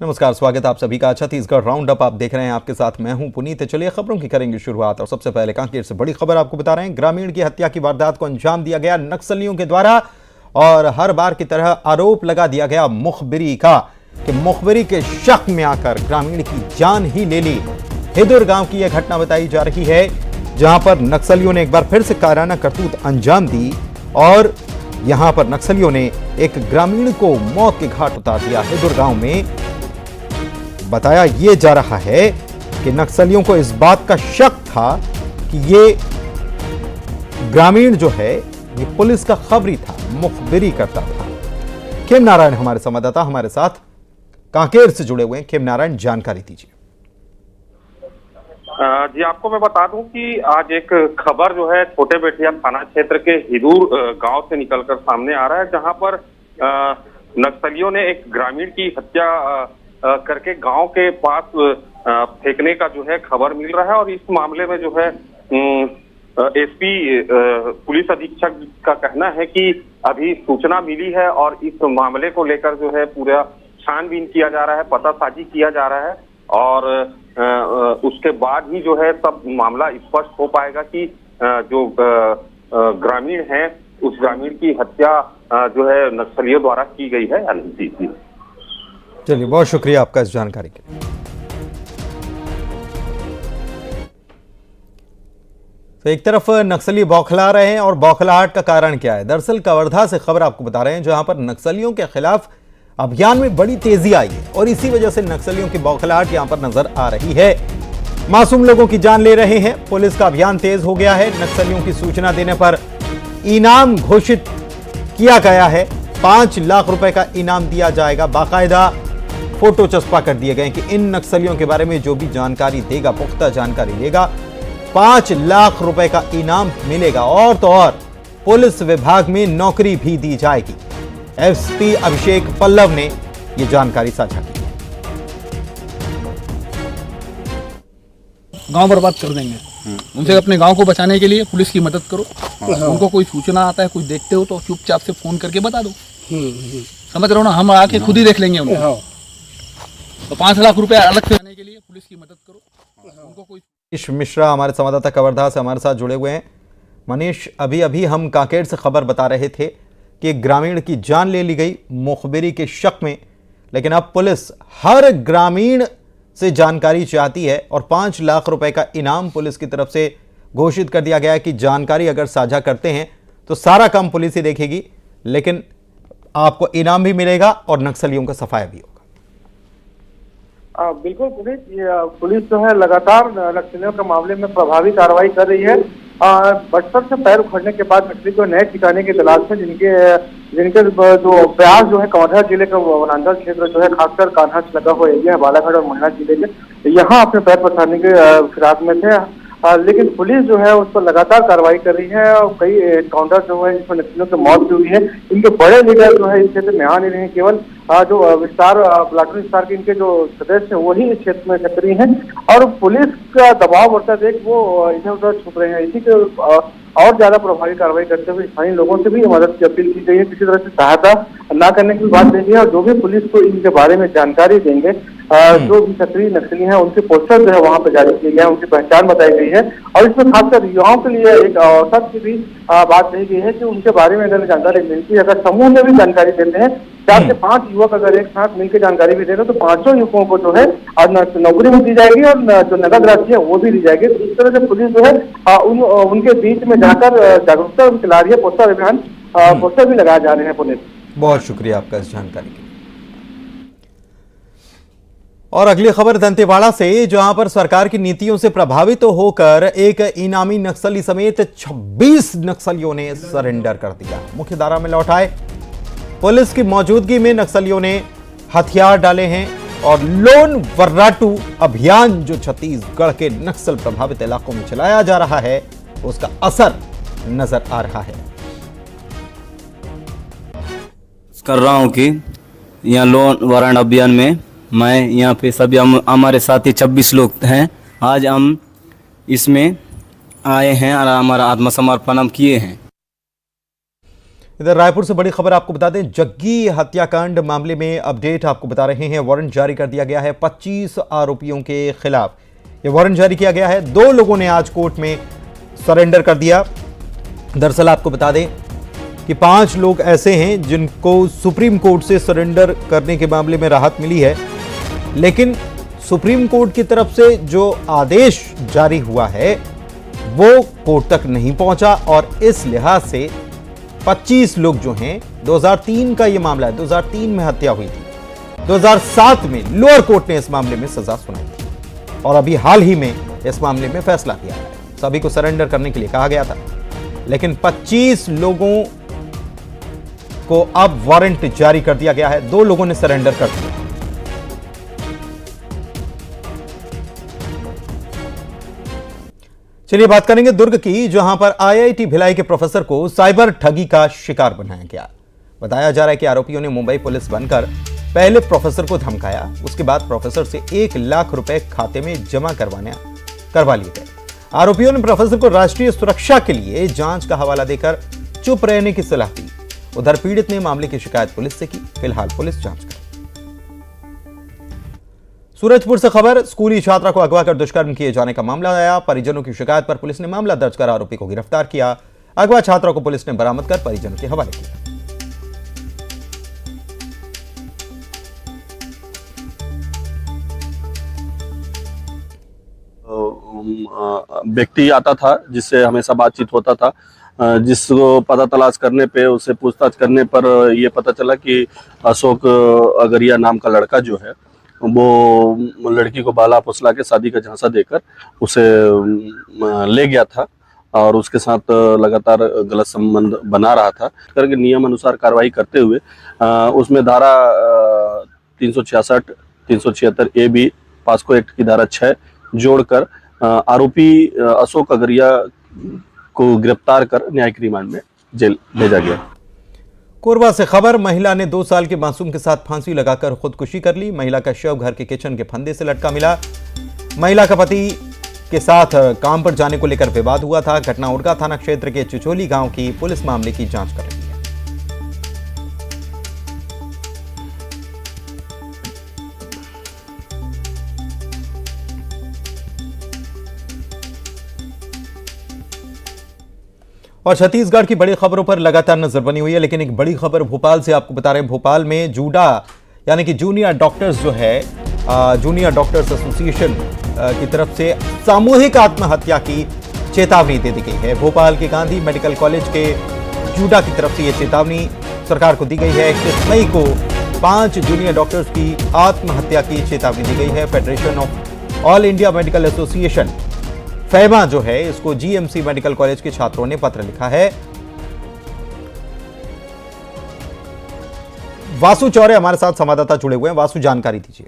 नमस्कार, स्वागत है आप सभी का छत्तीसगढ़ राउंड अप आप देख रहे हैं। आपके साथ मैं हूं पुनीत। चलिए खबरों की करेंगे शुरुआत और सबसे पहले कांकेर से बड़ी खबर आपको बता रहे हैं। ग्रामीण की हत्या की वारदात को अंजाम दिया गया नक्सलियों के द्वारा और हर बार की तरह आरोप लगा दिया गया मुखबिरी का कि मुखबिरी के शक में आकर ग्रामीण की जान ही ले ली। हिदुर गांव की यह घटना बताई जा रही है जहां पर नक्सलियों ने एक बार फिर से कायराना करतूत अंजाम दी और यहां पर नक्सलियों ने एक ग्रामीण को मौत के घाट उतार दिया। हिदुर गांव में बताया यह जा रहा है कि नक्सलियों को इस बात का शक था कि ये ग्रामीण जो है ये पुलिस का खबरी था, मुखबिरी करता था। खेम नारायण हमारे संवाददाता हमारे साथ कांकेर से जुड़े हुए हैं। खेम नारायण, जानकारी दीजिए। जी, आपको मैं बता दूं कि आज एक खबर जो है छोटे बेटिया थाना क्षेत्र के हिदूर गांव से निकलकर सामने आ रहा है, जहां पर नक्सलियों ने एक ग्रामीण की हत्या करके गांव के पास फेंकने का जो है खबर मिल रहा है। और इस मामले में जो है एसपी पुलिस अधीक्षक का कहना है कि अभी सूचना मिली है और इस मामले को लेकर जो है पूरा छानबीन किया जा रहा है, पतासाजी किया जा रहा है और उसके बाद ही जो है सब मामला स्पष्ट हो पाएगा कि जो ग्रामीण है उस ग्रामीण की हत्या जो है नक्सलियों द्वारा की गई है या नहीं। चलिए, बहुत शुक्रिया आपका इस जानकारी के लिए। तो एक तरफ नक्सली बौखला रहे हैं और बौखलाहट का कारण क्या है? दरअसल कवर्धा से खबर आपको बता रहे हैं जहां पर नक्सलियों के खिलाफ अभियान में बड़ी तेजी आई है और इसी वजह से नक्सलियों की बौखलाहट यहां पर नजर आ रही है। मासूम लोगों की जान ले रहे हैं। पुलिस का अभियान तेज हो गया है। नक्सलियों की सूचना देने पर इनाम घोषित किया गया है। 5 लाख रुपए का इनाम दिया जाएगा। बाकायदा फोटो चस्पा कर दिए गए कि इन नक्सलियों के बारे में जो भी जानकारी देगा, पुख्ता जानकारी देगा, 5 लाख रुपए का इनाम मिलेगा। और तो और पुलिस विभाग में नौकरी भी दी जाएगी। एसपी अभिषेक पल्लव ने यह जानकारी साझा की। गांव बर्बाद कर देंगे उनसे। अपने गांव को बचाने के लिए पुलिस की मदद करो। उनको कोई सूचना आता है, कुछ देखते हो तो चुपचाप से फोन करके बता दो। समझ रहे हो ना, हम आके खुद ही देख लेंगे उनको। तो 5 लाख रुपए अलग से आने के लिए पुलिस की मदद करो। उनको कोई मनीष मिश्रा हमारे संवाददाता कवर्धा से हमारे साथ जुड़े हुए हैं। मनीष, अभी हम कांकेर से खबर बता रहे थे कि ग्रामीण की जान ले ली गई मुखबिरी के शक में, लेकिन अब पुलिस हर ग्रामीण से जानकारी चाहती है और 5 लाख रुपए का इनाम पुलिस की तरफ से घोषित कर दिया गया है कि जानकारी अगर साझा करते हैं तो सारा काम पुलिस ही देखेगी, लेकिन आपको इनाम भी मिलेगा और नक्सलियों का सफाया भी होगा। बिल्कुल पुलिस जो है लगातार नक्सलियों के मामले में प्रभावी कार्रवाई कर रही है। बचपन से पैर उखड़ने के बाद नक्सली को नए ठिकाने की तलाश में जिनके जो प्रयास जो है कवर्धा जिले का वनांचल क्षेत्र जो है, खासकर कान्हा से लगा हुआ एरिया है, बालाघाट और मंडला जिले के, यहाँ अपने पैर पसारने के फिराक में थे। लेकिन पुलिस जो है उस पर लगातार कार्रवाई कर रही है और कई एनकाउंटर जो है जिसमें नक्सलियों की मौत भी हुई है। इनके बड़े लीडर जो है इस क्षेत्र में आ नहीं रहे हैं। केवल जो प्लाटून विस्तार के इनके जो सदस्य हैं वही इस क्षेत्र में सक्रिय हैं और पुलिस का दबाव बढ़ता देख वो इधर उधर छुप रहे हैं। इसी के और ज्यादा प्रभावी कार्रवाई करते हुए स्थानीय लोगों से भी मदद की अपील की गई है। किसी तरह से सहायता न करने की बात कही है और जो भी पुलिस को इनके बारे में जानकारी देंगे, जो भी सक्रिय नक्सली हैं उनके पोस्टर जो है वहां पर जारी किए गए हैं, उनकी पहचान बताई गई है। और इसमें खासकर युवाओं के लिए एक अवसर की भी बात कही गई है कि उनके बारे में अगर जानकारी मिलती है, अगर समूह में भी जानकारी देते हैं, 4 से 5 युवक अगर एक साथ मिलकर जानकारी भी दे रहे तो 5 युवकों को जो है नौकरी भी दी जाएगी और जो नगद राशि है वो भी दी जाएगी। तो इस तरह से पुलिस जो है उनके बीच में जाकर जागरूकता चला रही है। पोस्टर अभियान, पोस्टर भी लगाए जा रहे हैं पुलिस। बहुत शुक्रिया आपका इस जानकारी के लिए। और अगली खबर दंतेवाड़ा से, जहां पर सरकार की नीतियों से प्रभावित होकर एक इनामी नक्सली समेत 26 नक्सलियों ने सरेंडर कर दिया, मुख्यधारा में लौट आए। पुलिस की मौजूदगी में नक्सलियों ने हथियार डाले हैं और लोन वर्राटू अभियान जो छत्तीसगढ़ के नक्सल प्रभावित इलाकों में चलाया जा रहा है उसका असर नजर आ रहा है। कर रहा हूं कि यहाँ लोन वारंट अभियान में मैं यहाँ पे सभी हमारे साथी 26 लोग हैं। आज हम इसमें आए हैं और हमारा आत्मसमर्पण हम किए हैं। इधर रायपुर से बड़ी खबर आपको बता दें, जग्गी हत्याकांड मामले में अपडेट आपको बता रहे हैं। वारंट जारी कर दिया गया है 25 आरोपियों के खिलाफ। ये वारंट जारी किया गया है। 2 लोगों ने आज कोर्ट में सरेंडर कर दिया। दरअसल आपको बता दें कि 5 लोग ऐसे हैं जिनको सुप्रीम कोर्ट से सरेंडर करने के मामले में राहत मिली है, लेकिन सुप्रीम कोर्ट की तरफ से जो आदेश जारी हुआ है वो कोर्ट तक नहीं पहुंचा और इस लिहाज से 25 लोग जो हैं, 2003 का ये मामला है, 2003 में हत्या हुई थी। 2007 में लोअर कोर्ट ने इस मामले में सजा सुनाई थी और अभी हाल ही में इस मामले में फैसला किया है। सभी को सरेंडर करने के लिए कहा गया था, लेकिन 25 लोगों को अब वारंट जारी कर दिया गया है। 2 लोगों ने सरेंडर कर दिया। चलिए बात करेंगे दुर्ग की, जहां पर आईआईटी भिलाई के प्रोफेसर को साइबर ठगी का शिकार बनाया गया। बताया जा रहा है कि आरोपियों ने मुंबई पुलिस बनकर पहले प्रोफेसर को धमकाया, उसके बाद प्रोफेसर से 1 लाख रुपए खाते में जमा करवा लिए गए। आरोपियों ने प्रोफेसर को राष्ट्रीय सुरक्षा के लिए जांच का हवाला देकर चुप रहने की सलाह दी। उधर पीड़ित ने मामले की शिकायत पुलिस से की। फिलहाल पुलिस जांच कर रही है। सूरजपुर से खबर, स्कूली छात्रा को अगवा कर दुष्कर्म किए जाने का मामला आया। परिजनों की शिकायत पर पुलिस ने मामला दर्ज कर आरोपी को गिरफ्तार किया। अगवा छात्रा को पुलिस ने बरामद कर परिजनों के हवाले किया। व्यक्ति आता था जिससे हमेशा बातचीत होता था, जिसको पता तलाश करने पे, उससे पूछताछ करने पर यह पता चला कि अशोक अगरिया नाम का लड़का जो है वो लड़की को बाला फुसला के शादी का झांसा देकर उसे ले गया था और उसके साथ लगातार गलत संबंध बना रहा था। करके नियम अनुसार कार्रवाई करते हुए उसमें धारा 366, 376 ए बी, पास्को एक्ट की धारा 6 जोड़कर आरोपी अशोक अगरिया को गिरफ्तार कर न्यायिक रिमांड में जेल भेजा गया। कोरबा से खबर, महिला ने 2 साल के मासूम के साथ फांसी लगाकर खुदकुशी कर ली। महिला का शव घर के किचन के फंदे से लटका मिला। महिला का पति के साथ काम पर जाने को लेकर विवाद हुआ था। घटना उड़गा थाना क्षेत्र के चिचोली गांव की। पुलिस मामले की जांच कर रही है। और छत्तीसगढ़ की बड़ी खबरों पर लगातार नजर बनी हुई है, लेकिन एक बड़ी खबर भोपाल से आपको बता रहे हैं। भोपाल में जूडा यानी कि जूनियर डॉक्टर्स जो है, जूनियर डॉक्टर्स एसोसिएशन की तरफ से सामूहिक आत्महत्या की चेतावनी दे दी गई है। भोपाल के गांधी मेडिकल कॉलेज के जूडा की तरफ से यह चेतावनी सरकार को दी गई है। 21 मई को 5 जूनियर डॉक्टर्स की आत्महत्या की चेतावनी दी गई है। Federation of all India medical association FAIMA जो है, इसको जीएमसी मेडिकल कॉलेज के छात्रों ने पत्र लिखा है। वासु चौरे हमारे साथ संवाददाता जुड़े हुए हैं। वासु, जानकारी दीजिए।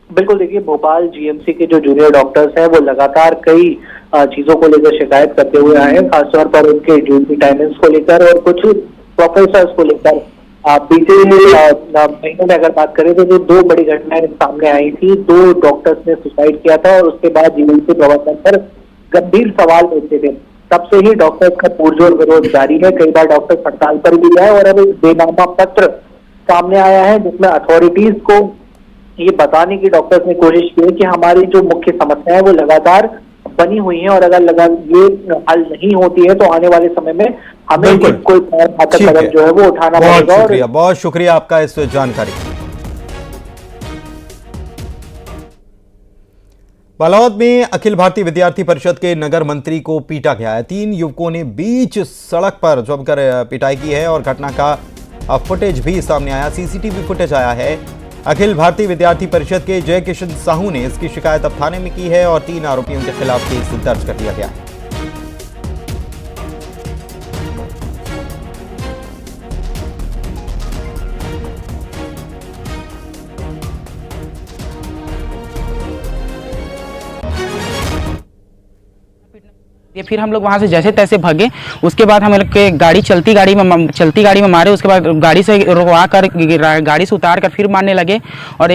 बिल्कुल, देखिए भोपाल जीएमसी के जो जूनियर डॉक्टर्स हैं वो लगातार कई चीजों को लेकर शिकायत करते हुए आए हैं, खासतौर पर उनके ड्यूटी टाइमिंग्स को लेकर और कुछ प्रोफेसर्स को लेकर। बीते महीनों में अगर बात करें तो जो 2 बड़ी घटनाएं सामने आई थी, 2 डॉक्टर्स ने सुसाइड किया था और उसके बाद जीएमसी प्रबंधन पर गंभीर सवाल उठते थे। तब से ही डॉक्टर्स का पुरजोर विरोध जारी है। कई बार डॉक्टर हड़ताल पर भी गए और अब एक बेनामा पत्र सामने आया है जिसमें अथॉरिटीज को ये बताने की डॉक्टर्स ने कोशिश की है कि हमारी जो मुख्य समस्या है वो लगातार बनी हुई है और अगर ये हल नहीं होती है तो आने वाले समय में हमें कोई कदम जो है वो उठाना पड़ेगा। बहुत शुक्रिया आपका इस जानकारी। बालावद में अखिल भारतीय विद्यार्थी परिषद के नगर मंत्री को पीटा गया है। 3 युवकों ने बीच सड़क पर जमकर पिटाई की है और घटना का फुटेज भी सामने आया, सीसीटीवी फुटेज आया है। अखिल भारतीय विद्यार्थी परिषद के जय किशन साहू ने इसकी शिकायत अब थाने में की है और 3 आरोपियों के खिलाफ केस दर्ज कर दिया गया है। ये फिर हम लोग वहाँ से जैसे तैसे भागे। उसके बाद हम लोग के गाड़ी चलती गाड़ी में मारे। उसके बाद गाड़ी से रुकवा कर गाड़ी से उतार कर फिर मारने लगे। और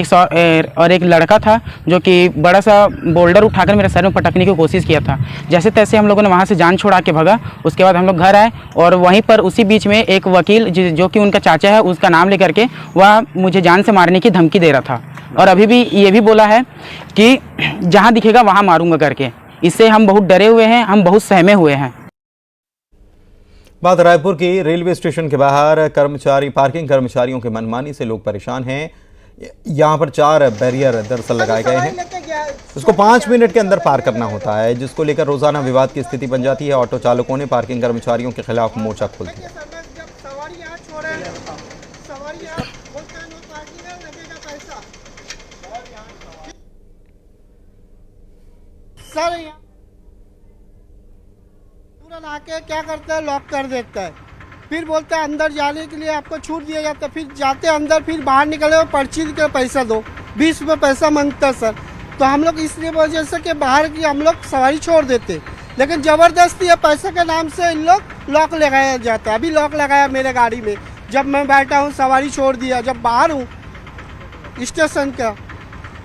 एक लड़का था जो कि बड़ा सा बोल्डर उठाकर मेरे सर में पटकने की कोशिश किया था। जैसे तैसे हम लोगों ने वहाँ से जान छुड़ा के भागा। उसके बाद हम लोग घर आए और वहीं पर उसी बीच में एक वकील जो कि उनका चाचा है, उसका नाम लेकर के वह मुझे जान से मारने की धमकी दे रहा था। और अभी भी ये भी बोला है कि जहाँ दिखेगा वहाँ मारूंगा करके। इससे हम बहुत डरे हुए हैं, हम बहुत सहमे हुए हैं। बात रायपुर की। रेलवे स्टेशन के बाहर पार्किंग कर्मचारियों के मनमानी से लोग परेशान हैं। यहाँ पर 4 बैरियर दरअसल लगाए गए हैं। उसको 5 मिनट के अंदर पार करना होता है, जिसको लेकर रोजाना विवाद की स्थिति बन जाती है। ऑटो चालकों ने पार्किंग कर्मचारियों के खिलाफ मोर्चा खोल दिया। सर तुरंत आके क्या करता है, लॉक कर देता है। फिर बोलता है अंदर जाने के लिए आपको छूट दिया जाता है। फिर जाते अंदर, फिर बाहर निकले और पर्ची का पैसा दो, 20 रुपये पैसा मांगता है सर। तो हम लोग इसलिए वजह से कि बाहर की हम लोग सवारी छोड़ देते, लेकिन ज़बरदस्ती है पैसे के नाम से इन लोग लॉक लगाया जाता है। अभी लॉक लगाया मेरे गाड़ी में, जब मैं बैठा हूँ सवारी छोड़ दिया, जब बाहर हूँ स्टेशन का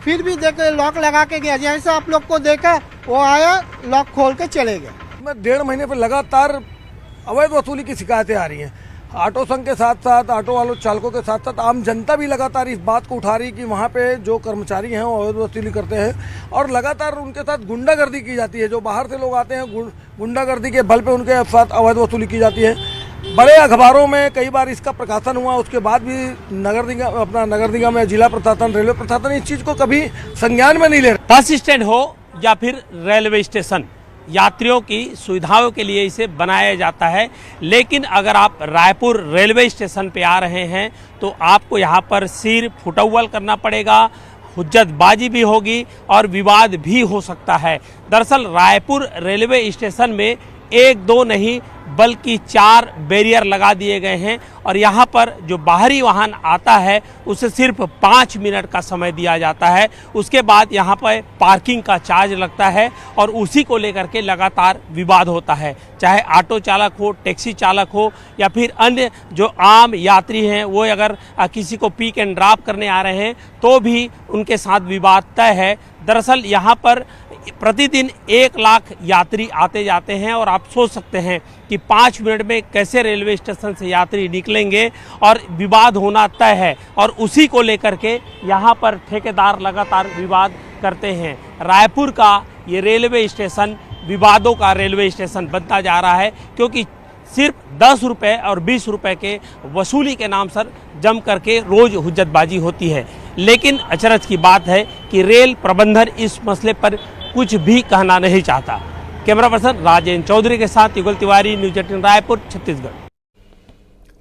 फिर भी देखे लॉक लगा के गया। जैसे आप लोग को देखा वो आया, लॉक खोल के चले गए। मैं 1.5 महीने पर लगातार अवैध वसूली की शिकायतें आ रही हैं। ऑटो संघ के साथ साथ ऑटो वालों चालकों के साथ साथ आम जनता भी लगातार इस बात को उठा रही कि वहाँ पे जो कर्मचारी हैं वो अवैध वसूली करते हैं और लगातार उनके साथ गुंडागर्दी की जाती है। जो बाहर से लोग आते हैं गुंडागर्दी के बल पे उनके साथ अवैध वसूली की जाती है। बड़े अखबारों में कई बार इसका प्रकाशन हुआ, उसके बाद भी नगर निगम में जिला प्रशासन, रेलवे प्रशासन इस चीज़ को कभी संज्ञान में नहीं ले रहा। बस स्टैंड हो या फिर रेलवे स्टेशन, यात्रियों की सुविधाओं के लिए इसे बनाया जाता है। लेकिन अगर आप रायपुर रेलवे स्टेशन पे आ रहे हैं तो आपको यहाँ पर सिर फुटअव्वल करना पड़ेगा, हुज्जतबाजी भी होगी और विवाद भी हो सकता है। दरअसल रायपुर रेलवे स्टेशन में 1-2 नहीं बल्कि 4 बैरियर लगा दिए गए हैं और यहाँ पर जो बाहरी वाहन आता है उसे सिर्फ 5 मिनट का समय दिया जाता है। उसके बाद यहाँ पर पार्किंग का चार्ज लगता है और उसी को लेकर के लगातार विवाद होता है। चाहे ऑटो चालक हो, टैक्सी चालक हो या फिर अन्य जो आम यात्री हैं, वो अगर किसी को पिक एंड ड्रॉप करने आ रहे हैं तो भी उनके साथ विवाद तय है। दरअसल यहाँ पर प्रतिदिन 1 लाख यात्री आते जाते हैं और आप सोच सकते हैं कि 5 मिनट में कैसे रेलवे स्टेशन से यात्री निकलेंगे और विवाद होना तय है। और उसी को लेकर के यहाँ पर ठेकेदार लगातार विवाद करते हैं। रायपुर का ये रेलवे स्टेशन विवादों का रेलवे स्टेशन बनता जा रहा है, क्योंकि सिर्फ 10 रुपये और 20 रुपये के वसूली के नाम पर जम करके रोज़ हुज्जतबाजी होती है। लेकिन अचरज की बात है कि रेल प्रबंधन इस मसले पर कुछ भी कहना नहीं चाहता। कैमरा पर्सन राजेंद्र चौधरी के साथ युगल तिवारी, न्यूज़ 18 रायपुर, छत्तीसगढ़।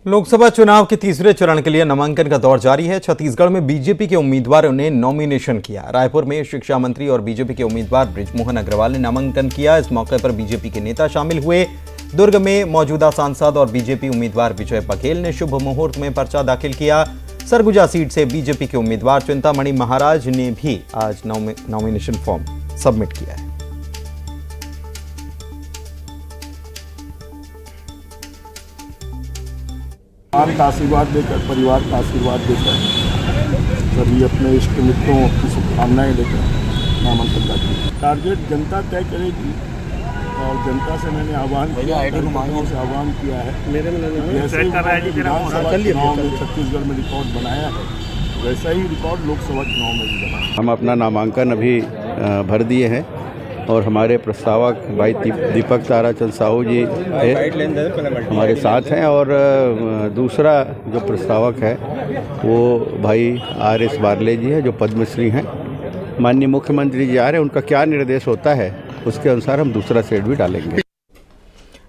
लोकसभा चुनाव के तीसरे चरण के लिए नामांकन का दौर जारी है। छत्तीसगढ़ में बीजेपी के उम्मीदवारों ने नॉमिनेशन किया। रायपुर में शिक्षा मंत्री और बीजेपी के उम्मीदवार बृजमोहन अग्रवाल ने नामांकन किया। इस मौके पर बीजेपी के नेता शामिल हुए। दुर्ग में मौजूदा सांसद और बीजेपी उम्मीदवार विजय बघेल ने शुभ मुहूर्त में पर्चा दाखिल किया। सरगुजा सीट से बीजेपी के उम्मीदवार चिंतामणि महाराज ने भी आज नॉमिनेशन फॉर्म सबमिट किया है। का आशीर्वाद देकर, परिवार का आशीर्वाद देकर, सभी अपने इष्ट मित्रों की शुभकामनाएं लेकर नामांकन दाखिल। टारगेट जनता तय करेगी और जनता से मैंने आह्वान किया है, जैसे विधानसभा चुनाव में छत्तीसगढ़ में रिकॉर्ड बनाया है वैसा ही रिकॉर्ड लोकसभा चुनाव में भी बना। हम अपना नामांकन अभी भर दिए हैं और हमारे प्रस्तावक भाई दीपक ताराचंद साहू जी हमारे साथ हैं और दूसरा जो प्रस्तावक है वो भाई RS बारले जी है जो पद्मश्री हैं। माननीय मुख्यमंत्री जी आ रहे हैं, उनका क्या निर्देश होता है उसके अनुसार हम दूसरा सेट भी डालेंगे।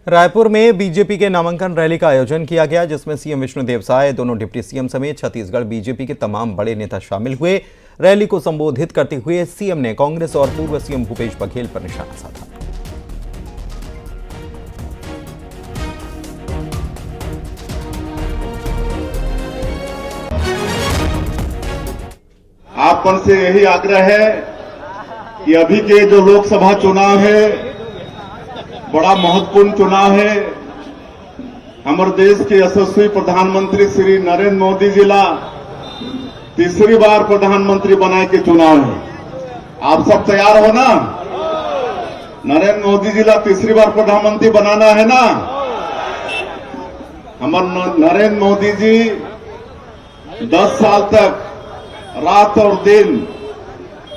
रायपुर में बीजेपी के नामांकन रैली का आयोजन किया गया, जिसमें सीएम विष्णुदेव साय, दोनों डिप्टी सीएम समेत छत्तीसगढ़ बीजेपी के तमाम बड़े नेता शामिल हुए। रैली को संबोधित करते हुए सीएम ने कांग्रेस और पूर्व सीएम भूपेश बघेल पर निशाना साधा। आप से यही आग्रह है कि अभी के जो लोकसभा चुनाव है बड़ा महत्वपूर्ण चुनाव है। हमारे देश के यशस्वी प्रधानमंत्री श्री नरेंद्र मोदी जी ला तीसरी बार प्रधानमंत्री बनाए के चुनाव है। आप सब तैयार हो ना? नरेंद्र मोदी जी ला तीसरी बार प्रधानमंत्री बनाना है ना? हमारे नरेंद्र मोदी जी 10 साल तक रात और दिन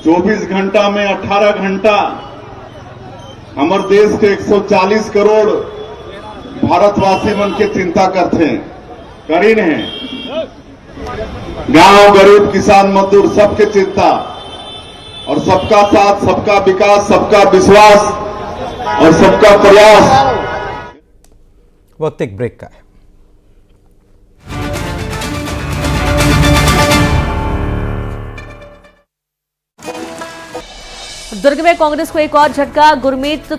24 घंटा में 18 घंटा हमारे देश के 140 करोड़ भारतवासी मन के चिंता करते हैं, करीन है। गांव, गरीब, किसान, मजदूर सबके चिंता और सबका साथ, सबका विकास, सबका विश्वास और सबका प्रयास। वक्त एक ब्रेक का है। दुर्ग में कांग्रेस को एक और झटका। गुरमीत